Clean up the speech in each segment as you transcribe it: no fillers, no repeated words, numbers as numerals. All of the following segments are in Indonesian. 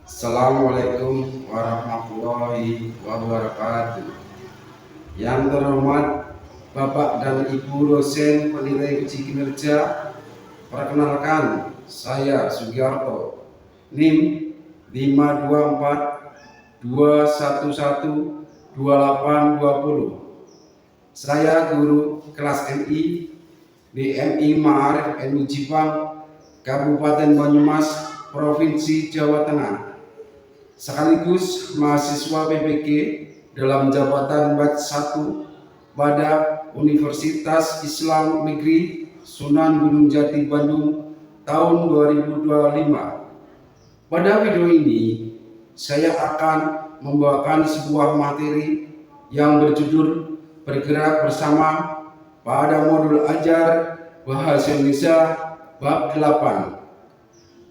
Assalamualaikum warahmatullahi wabarakatuh. Yang terhormat Bapak dan Ibu dosen penilai uji kinerja, perkenalkan saya Sugiarto, NIM 52421128220. Saya guru kelas MI BMI Ma'arif NU Jipang, Kabupaten Banyumas, Provinsi Jawa Tengah, sekaligus mahasiswa PPG dalam jabatan batch 1 pada Universitas Islam Negeri Sunan Gunung Jati Bandung tahun 2025. Pada video ini saya akan membawakan sebuah materi yang berjudul Bergerak Bersama pada modul ajar Bahasa Indonesia bab 8.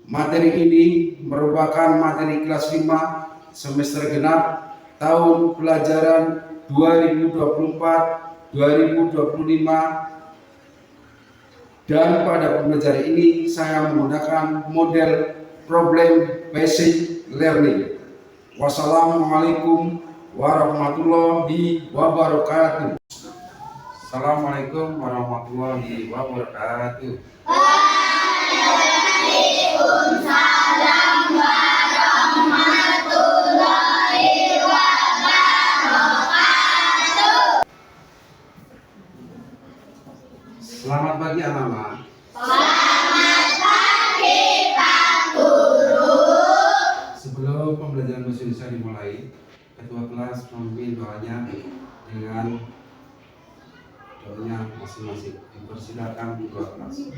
Materi ini merupakan materi kelas 5 semester genap tahun pelajaran 2024-2025, dan pada pembelajaran ini saya menggunakan model problem basic learning. Wassalamualaikum warahmatullahi wabarakatuh. Assalamualaikum warahmatullahi wabarakatuh. Waalaikumsalam warahmatullahi wabarakatuh. Selamat pagi anak-anak. Selamat pagi Pak Guru. Sebelum pembelajaran bahasa Indonesia dimulai, ketua kelas memimpin doanya dengan doanya masing-masing. Dipersilakan ketua kelas.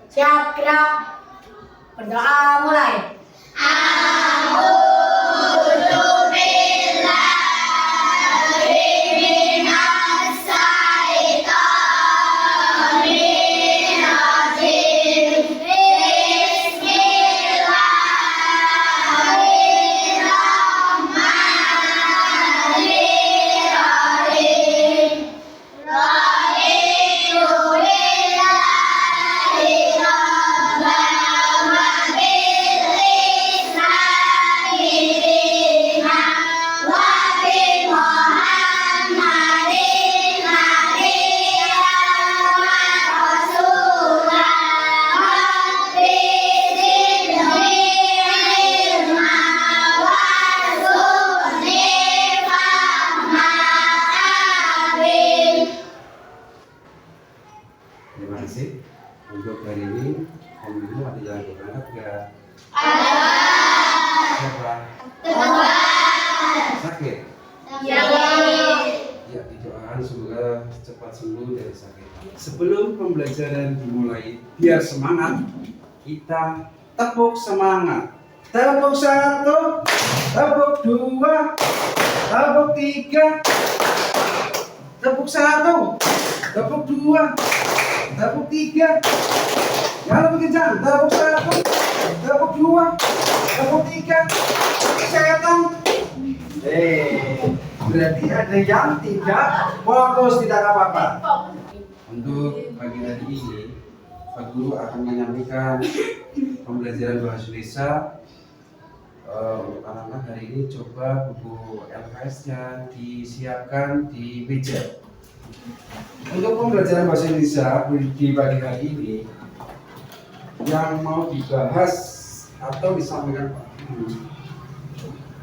Siap, gerak. Berdoa mulai. A'udzu billahi minas syaitonir rajim. Bismillahirrahmanirrahim. Terima kasih. Untuk hari ini, pemilu ada yang berangkat nggak? Siapa? Sakit? Ya, didoakan semoga cepat sembuh dari sakit. Sebelum pembelajaran dimulai, biar semangat, kita tepuk semangat. Tepuk 1, tepuk 2, tepuk 3, tepuk 1, tepuk 2, tepuk 3. Yang lebih kencang. Tepuk 1, tepuk 2, tepuk 3. Saya hitung. Berarti ada yang tidak fokus, tidak apa-apa. Untuk pagi hari ini, Pak Guru akan menyampaikan pembelajaran bahasa Indonesia. Anak-anak hari ini coba buku LKS-nya disiapkan di meja. Untuk pembelajaran bahasa Indonesia di pagi hari ini, yang mau dibahas atau disampaikan Pak Guru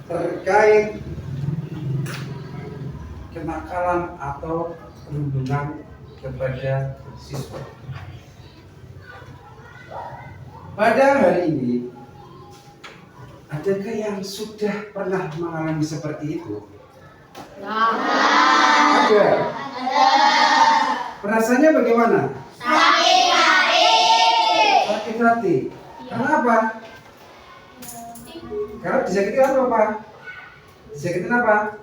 terkait kenakalan atau perundungan kepada siswa. Pada hari ini, adakah yang sudah pernah mengalami seperti itu? Ada. Perasaannya bagaimana? Sakit hati. Sakit hati. Kenapa? Karena disakiti apa, Pak? Disakitin apa?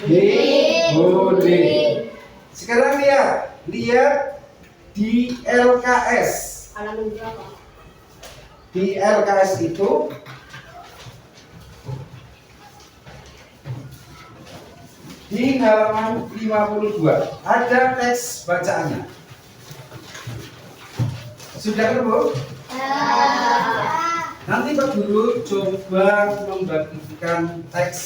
Dibully. Sekarang lihat di LKS. Halaman berapa? Di LKS itu di halaman 52 ada teks bacaannya. Sudah ketemu? Nanti Pak Guru coba membagikan teks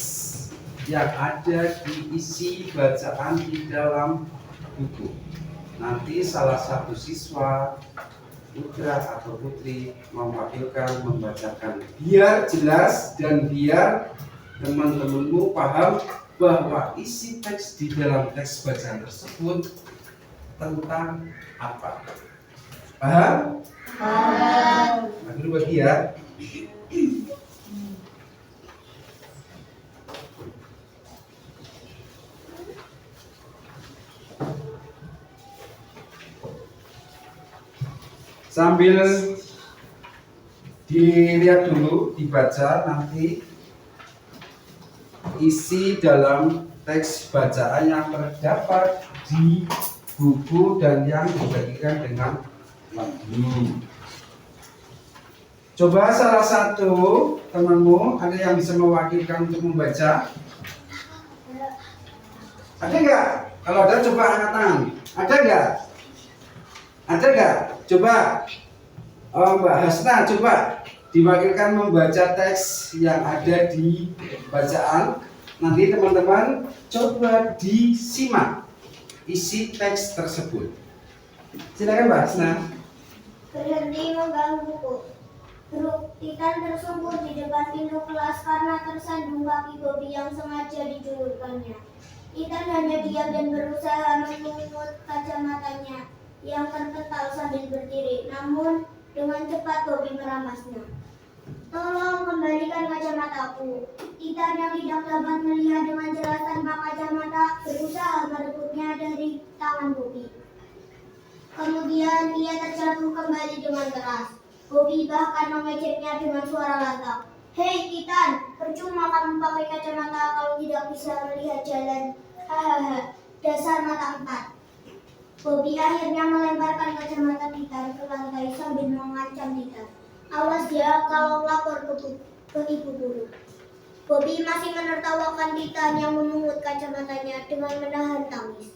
yang ada di isi bacaan di dalam buku. Nanti salah satu siswa, putra atau putri, mewakilkan membacakan biar jelas dan biar teman-temanmu paham bahwa isi teks di dalam teks bacaan tersebut tentang apa. Paham? Pak Guru bagi ya. Sambil dilihat dulu, dibaca nanti isi dalam teks bacaan yang terdapat di buku dan yang dibagikan dengan Pak Guru. Coba salah satu temanmu ada yang bisa mewakilkan untuk membaca? Ada nggak? Kalau ada coba angkat tangan. Ada nggak? Ada nggak? Coba Mbak Hasna coba diwakilkan membaca teks yang ada di bacaan. Nanti teman-teman coba disimak isi teks tersebut. Silakan Mbak Hasna. Berhenti menggangguku. Grup Titan tersungkur di depan pintu kelas karena tersandung kaki Bobby yang sengaja dijulurkannya. Titan hanya diam dan berusaha memungut kacamatanya yang terpental sambil berdiri. Namun dengan cepat Bobby meramasnya. Tolong kembalikan kacamataku. Titan yang tidak dapat melihat dengan jelas tanpa kacamata berusaha merebutnya dari tangan Bobby. Kemudian ia terjatuh kembali dengan keras. Bobby bahkan mengejeknya dengan suara lantang. Hei Titan, percuma kamu pakai kacamata kalau tidak bisa melihat jalan. Hahaha, dasar mata empat. Bobby akhirnya melemparkan kacamata Titan ke lantai sambil mengancam Titan. Awas ya kalau lapor ke ibu guru. Bobby masih menertawakan Titan yang memungut kacamatanya dengan menahan tangis.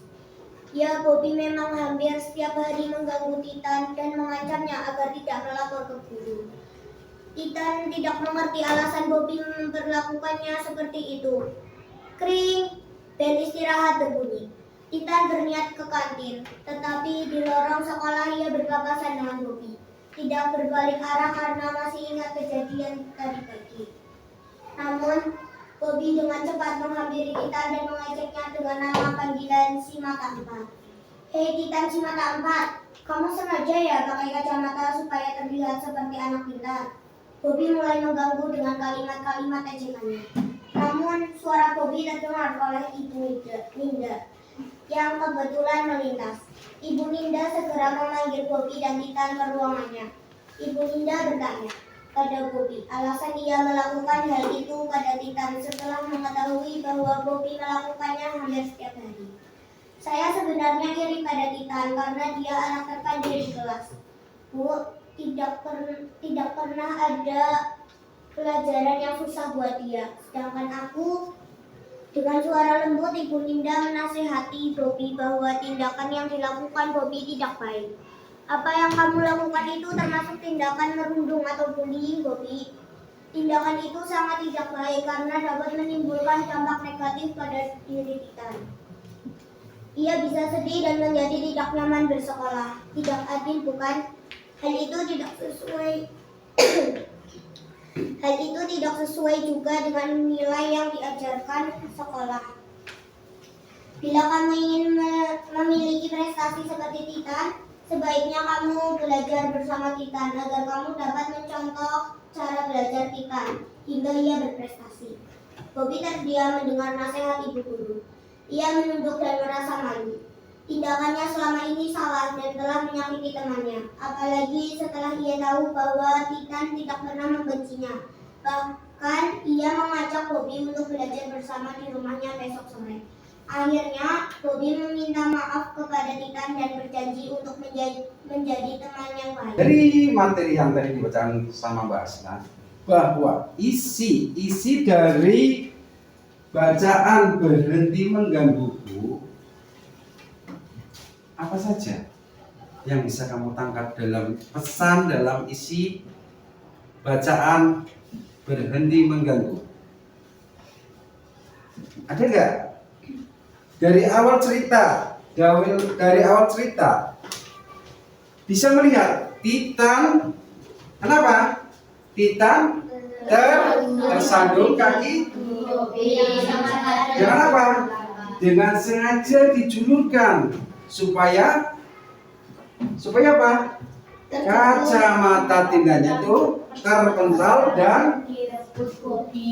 Ya, Bobby memang hampir setiap hari mengganggu Titan dan mengancamnya agar tidak melapor ke guru. Titan tidak mengerti alasan Bobby memperlakukannya seperti itu. Kring, bel istirahat berbunyi. Titan berniat ke kantin, tetapi di lorong sekolah ia berpapasan dengan Bobby. Tidak berbalik arah karena masih ingat kejadian tadi pagi. Namun, Bobby dengan cepat menghampiri Titan dan mengejaknya dengan nama panggilan si mata empat. Hei Titan si mata empat, kamu sengaja ya pakai kacamata supaya terlihat seperti anak pintar? Bobby mulai mengganggu dengan kalimat-kalimat ejekannya. Namun suara Bobby terdengar oleh Ibu Ninda yang kebetulan melintas. Ibu Ninda segera memanggil Bobby dan Titan ke ruangannya. Ibu Ninda bertanya pada Bobby alasan ia melakukan hal itu pada Titan setelah mengetahui bahwa Bobby melakukannya hampir setiap hari. Saya sebenarnya iri pada Titan karena dia anak terpandai di kelas. Bu, tidak pernah ada pelajaran yang susah buat dia. Sedangkan aku, dengan suara lembut Ibu Ninda menasihati Bobby bahwa tindakan yang dilakukan Bobby tidak baik. Apa yang kamu lakukan itu termasuk tindakan merundung atau bullying, Bobby. Tindakan itu sangat tidak baik karena dapat menimbulkan dampak negatif pada diri Titan. Ia bisa sedih dan menjadi tidak nyaman bersekolah. Tidak adil, bukan? Hal itu tidak sesuai juga dengan nilai yang diajarkan sekolah. Bila kamu ingin memiliki prestasi seperti Titan, sebaiknya kamu belajar bersama Titan agar kamu dapat mencontoh cara belajar Titan hingga ia berprestasi. Bobby terdiam mendengar nasihat ibu guru. Ia menunduk dan merasa malu. Tindakannya selama ini salah dan telah menyakiti temannya. Apalagi setelah ia tahu bahwa Titan tidak pernah membencinya. Bahkan ia mengajak Bobby untuk belajar bersama di rumahnya besok sore. Akhirnya, Bobby meminta maaf kepada Titan dan berjanji untuk menjadi teman yang baik. Dari materi yang tadi dibacakan sama Mbak Asna, bahwa isi dari bacaan berhenti menggangguku apa saja yang bisa kamu tangkap dalam pesan dalam isi bacaan berhenti mengganggu? Ada nggak? Dari awal cerita, bisa melihat Titan, kenapa? Titan tersandung kaki. Dengan apa? Dengan sengaja dijulurkan supaya apa? Kacamata Titanya itu terpental dan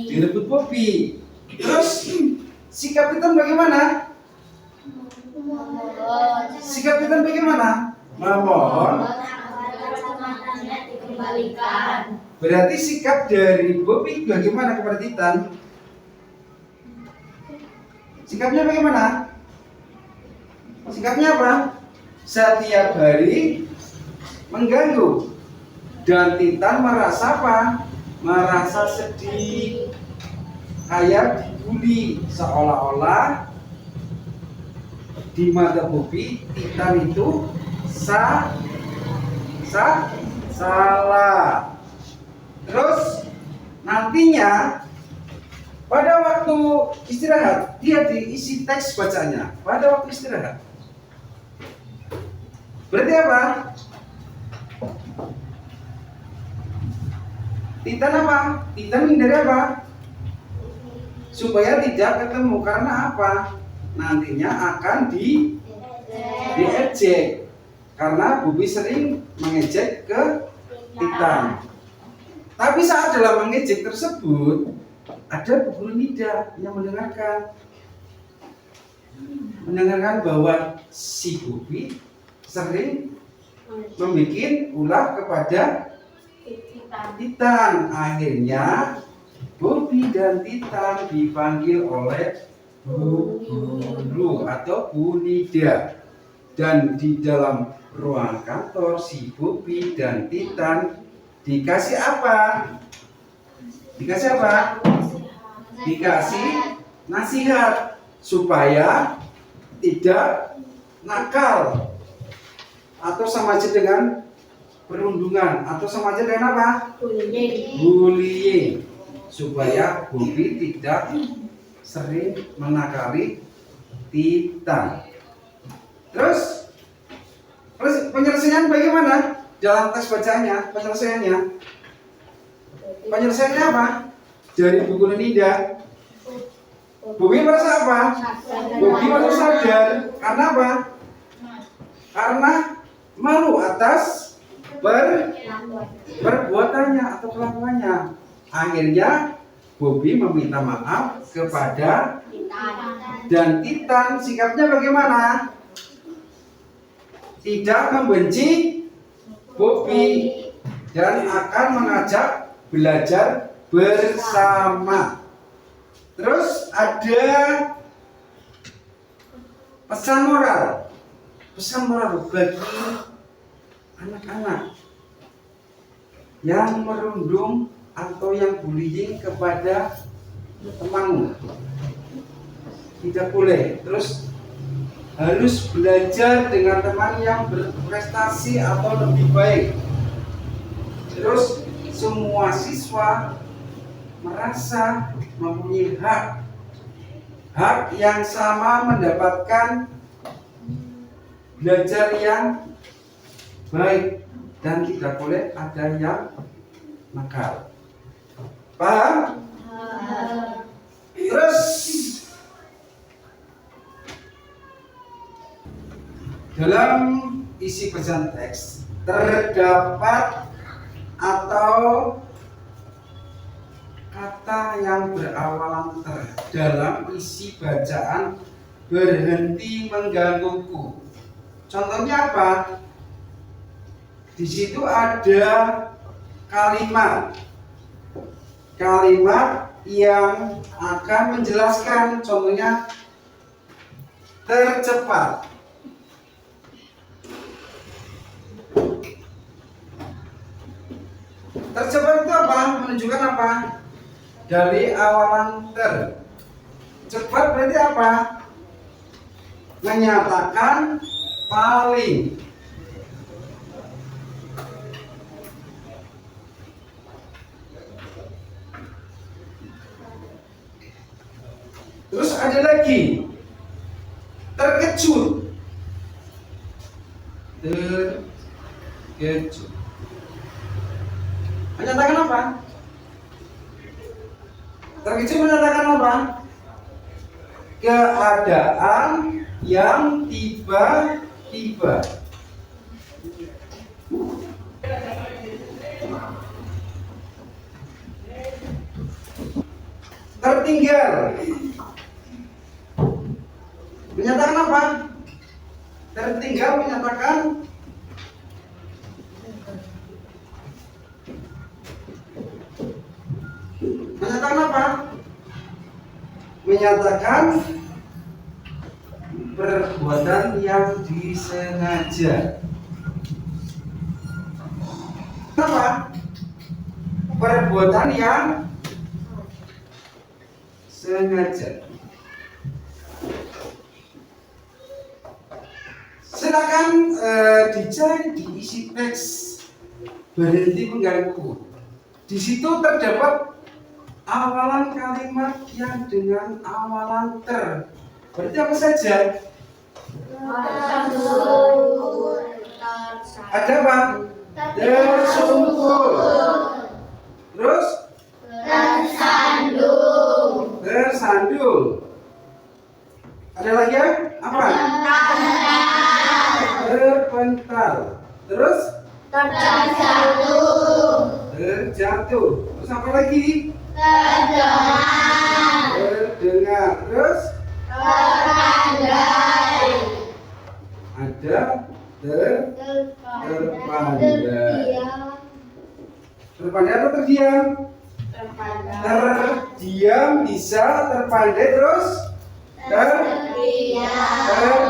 direbut Bobby. Terus sikap Titan bagaimana? Memohon. Berarti sikap dari Bobby bagaimana kepada Titan? Sikapnya bagaimana? Sikapnya apa? Setiap hari mengganggu. Dan Titan merasa apa? Merasa sedih, kayak dibully, seolah-olah di mata Bobby Titan itu salah. Terus nantinya pada waktu istirahat dia diisi teks bacanya pada waktu istirahat. Berarti apa? Titan apa? Titan menghindari apa? Supaya tidak ketemu, karena apa? Nantinya akan diejek, karena Bobby sering mengejek ke Titan. Tapi saat dalam mengejek tersebut ada Bu Guru Nida yang mendengarkan bahwa si Bobby sering membuat ulah kepada Titan. Akhirnya Bobby dan Titan dipanggil oleh Bu Guru atau Bu Nida. Dan di dalam ruang kantor si Bobby dan Titan dikasih apa? Dikasih nasihat supaya tidak nakal, atau sama aja dengan perundungan, atau sama aja dengan apa? Bullying. Supaya Bobby tidak sering menakali Titan. Terus penyelesaian bagaimana? Dalam tes bacanya, penyelesaiannya apa? Dari Bu Guru Nida, Bobby merasa apa? Bobby merasa sadar. Karena apa? Karena malu atas perbuatannya atau kelakuannya. Akhirnya Bobby meminta maaf kepada dan Titan. Sikapnya bagaimana? Tidak membenci Bobby dan akan mengajak belajar bersama. Terus ada pesan moral bagi anak-anak yang merundung atau yang bullying kepada temanmu. Tidak boleh. Terus harus belajar dengan teman yang berprestasi atau lebih baik. Terus semua siswa merasa mempunyai hak yang sama mendapatkan belajar yang baik dan tidak boleh ada yang nakal. Paham? Terus dalam isi pesan teks terdapat atau kata yang berawalan ter dalam isi bacaan berhenti menggangguku. Contohnya apa? Di situ ada kalimat yang akan menjelaskan. Contohnya tercepat. Tercepat itu apa? Menunjukkan apa? Dari awalan ter. Cepat berarti apa? Menyatakan paling. Terus ada lagi terkejut. Terkejut. Menyatakan apa? Terkejut menyatakan apa? Keadaan yang tiba-tiba. Tertinggal. Menyatakan apa? Tertinggal menyatakan apa? Menyatakan perbuatan yang disengaja. Apa? Perbuatan yang sengaja. Silakan dicari diisi teks berhenti mengganggu. Di situ terdapat awalan kalimat yang dengan awalan ter. Berarti apa saja? Ada apa? Tersungkur. Terus? Tersandung. Ada lagi ya? Apa? Terpental. Terus? Terjatuh. Terus apa lagi? Terdengar. Terus? Ada terpandai. Terpandai atau terdiam? Terdiam bisa, terpandai terus?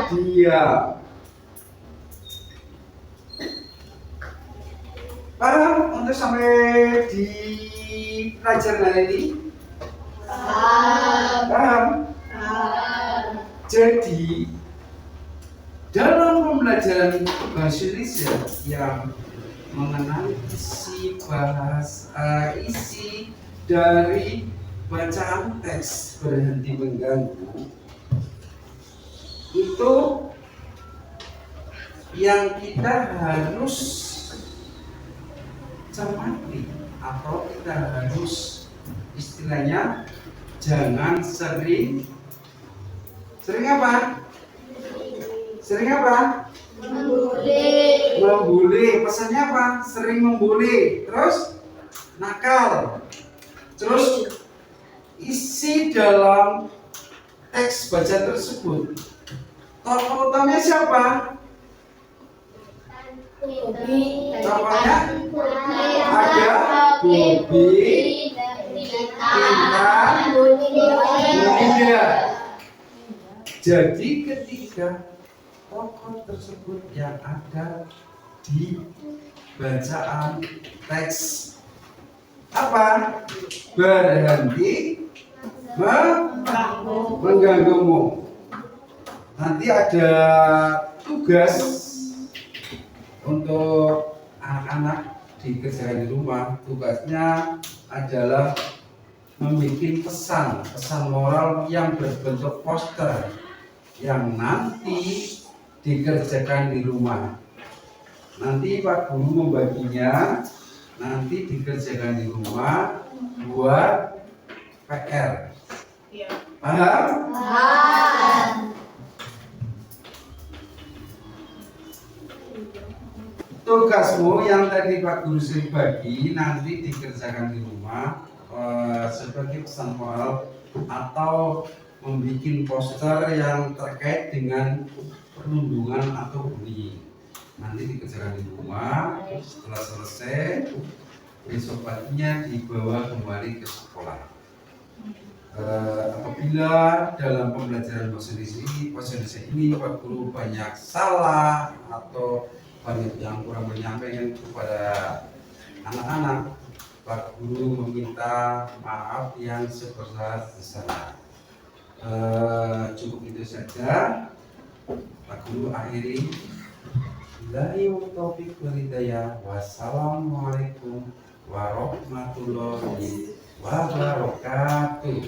Terdiam. Paham untuk sampai di pelajaran hari ini? Paham? Jadi dalam pembelajaran bahasa Indonesia yang mengenai isi dari bacaan teks berhenti mengganggu, itu yang kita harus cermati atau kita harus istilahnya jangan sering apa? Sering apa? Membuli. Pesannya apa? Sering membuli. Terus nakal. Terus isi dalam teks baca tersebut, tokoh utamanya siapa? Tokohnya ada Bobi, Intan, Mulia. Jadi ketika tokoh tersebut yang ada di bacaan teks apa? Berhenti mengganggumu. Nanti ada tugas untuk anak-anak dikerjakan di rumah. Tugasnya adalah membuat pesan moral yang berbentuk poster yang nanti dikerjakan di rumah. Nanti Pak Guru membaginya, nanti dikerjakan di rumah buat PR. Paham? Tugasmu yang tadi Pak Guru sering bagi nanti dikerjakan di rumah sebagai pesan moral atau membuat poster yang terkait dengan perundungan atau bullying. Nanti dikerjakan di rumah. Setelah selesai, besok paginya dibawa kembali ke sekolah. Apabila dalam pembelajaran bahasa Indonesia ini Pak Guru banyak salah atau banyak yang kurang menyampaikan kepada anak-anak, Pak Guru meminta maaf yang sebesar-besarnya. Cukup itu saja. Pak Guru akhiri. Billahi taufiq wal hidayah. Wassalamualaikum warahmatullahi wabarakatuh.